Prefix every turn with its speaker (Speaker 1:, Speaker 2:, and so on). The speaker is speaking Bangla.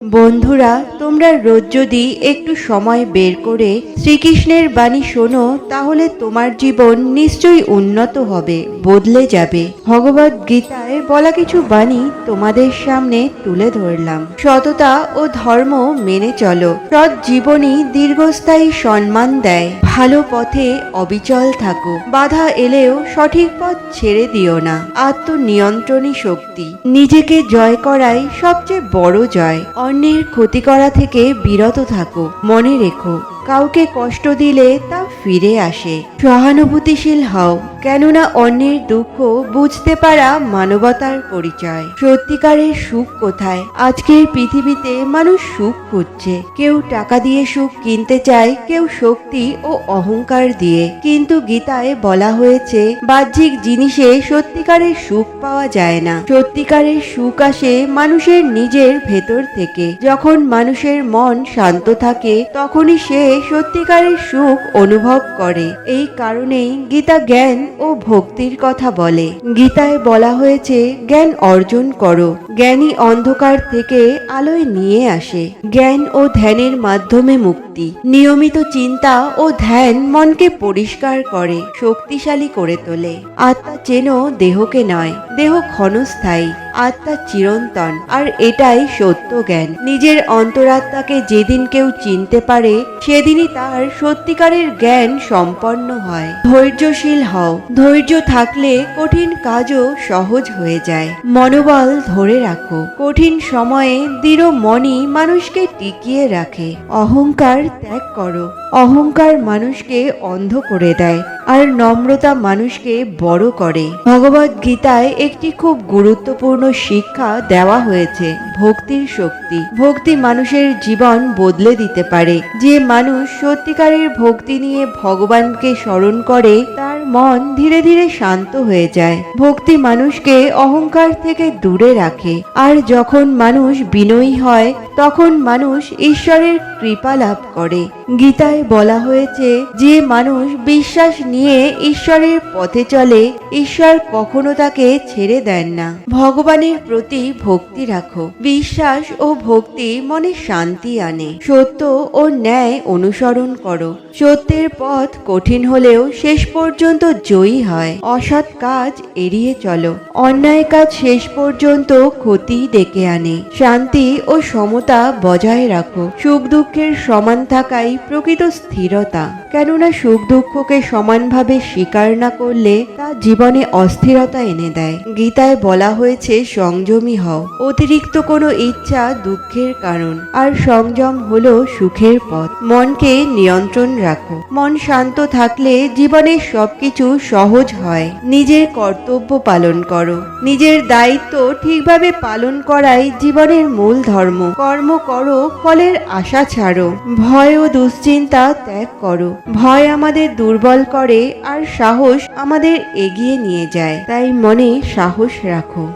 Speaker 1: বন্ধুরা, তোমরা রোজ যদি একটু সময় বের করে শ্রীকৃষ্ণের বাণী শোনো, তাহলে তোমার জীবন নিশ্চয়ই উন্নত হবে, বদলে যাবে। ভগবদ গীতায় বলা কিছু বাণী তোমাদের সামনে তুলে ধরলাম। সততা ও ধর্ম মেনে চলো। সৎ জীবনই দীর্ঘস্থায়ী সম্মান দেয়। ভালো পথে অবিচল থাকো। বাধা এলেও সঠিক পথ ছেড়ে দিও না। আত্মনিয়ন্ত্রণই শক্তি। নিজেকে জয় করাই সবচেয়ে বড় জয়। অন্যের ক্ষতি করা থেকে বিরত থাকো। মনে রেখো, কাউকে কষ্ট দিলে তা ফিরে আসে। সহানুভূতিশীল হও, কেননা অন্যের দুঃখ বুঝতে পারা মানবতার পরিচয়। সত্যিকারের সুখ কোথায়? আজকের পৃথিবীতে মানুষ সুখ খুঁজছে। কেউ টাকা দিয়ে সুখ কিনতে চায়, কেউ শক্তি ও অহংকার দিয়ে। কিন্তু গীতায় বলা হয়েছে, বাহ্যিক জিনিসে সত্যিকারের সুখ পাওয়া যায় না। সত্যিকারের সুখ আসে মানুষের নিজের ভেতর থেকে। যখন মানুষের মন শান্ত থাকে, তখনই সে সত্যিকারের সুখ অনুভব করে। এই কারণেই গীতা জ্ঞান ও ভক্তির কথা বলে। গীতায় বলা হয়েছে, জ্ঞান অর্জন করো। জ্ঞানী অন্ধকার থেকে আলোয় নিয়ে আসে। জ্ঞান ও ধ্যানের মাধ্যমে মুক্তি। নিয়মিত চিন্তা ও ধ্যান মনকে পরিষ্কার করে, শক্তিশালী করে তোলে। আত্মা চেনো, দেহকে নয়। দেহ ক্ষণস্থায়ী, আত্মা চিরন্তন। আর এটাই সত্য জ্ঞান। নিজের অন্তরাত্মাকে যেদিন কেউ চিনতে পারে, সেদিনই তার সত্যিকারের জ্ঞান সম্পন্ন হয়। ধৈর্যশীল হও। ধৈর্য থাকলে কঠিন কাজও সহজ হয়ে যায়। মনোবল ধরে রাখো। কঠিন সময়ে দৃঢ় মনই মানুষকে টিকিয়ে রাখে। অহংকার ত্যাগ করো। অহংকার মানুষকে অন্ধ করে দেয়, আর নম্রতা মানুষকে বড় করে। ভগবদ গীতায় একটি খুব গুরুত্বপূর্ণ শিক্ষা দেওয়া হয়েছে, ভক্তির শক্তি। ভক্তি মানুষের জীবন বদলে দিতে পারে। যে মানুষ সত্যিকারের ভক্তি নিয়ে ভগবানকে স্মরণ করে, তার মন ধীরে ধীরে শান্ত হয়ে যায়। ভক্তি মানুষকে অহংকার থেকে দূরে রাখে। আর যখন মানুষ বিনয়ী হয়, তখন মানুষ ঈশ্বরের কৃপা লাভ করে। গীতায় বলা হয়েছে, যে মানুষ বিশ্বাস নিয়ে ঈশ্বরের পথে চলে, ঈশ্বর কখনো তাকে ছেড়ে দেন না। ভগবানের প্রতি ভক্তি রাখো। বিশ্বাস ও ভক্তি মনে শান্তি আনে। সত্য ও ন্যায় অনুসরণ করো। সত্যের পথ কঠিন হলেও শেষ পর্যন্ত জয়ী হয়। অসৎ কাজ এড়িয়ে চলো। অন্যায় কাজ শেষ পর্যন্ত ক্ষতি ডেকে আনে। শান্তি ও সমতা বজায় রাখো। সুখ দুঃখের সমান থাকাই প্রকৃত স্থিরতা। কেননা সুখ দুঃখকে সমানভাবে স্বীকার না করলে তা জীবনে অস্থিরতা এনে দেয়। গীতায় বলা হয়েছে, সংযমী হও। অতিরিক্ত কোনো ইচ্ছা দুঃখের কারণ, আর সংযম হলো সুখের পথ। মনকে নিয়ন্ত্রণ রাখো। মন শান্ত থাকলে জীবনের সবকিছু সহজ হয়। নিজের কর্তব্য পালন করো। নিজের দায়িত্ব ঠিকভাবে পালন করাই জীবনের মূল ধর্ম। কর্ম করো, ফলের আশা ছাড়ো। ভয় ও দুশ্চিন্তা ত্যাগ করো। ভয় আমাদের দুর্বল করে, আর সাহস আমাদের এগিয়ে নিয়ে যায়। তাই মনে সাহস রাখো।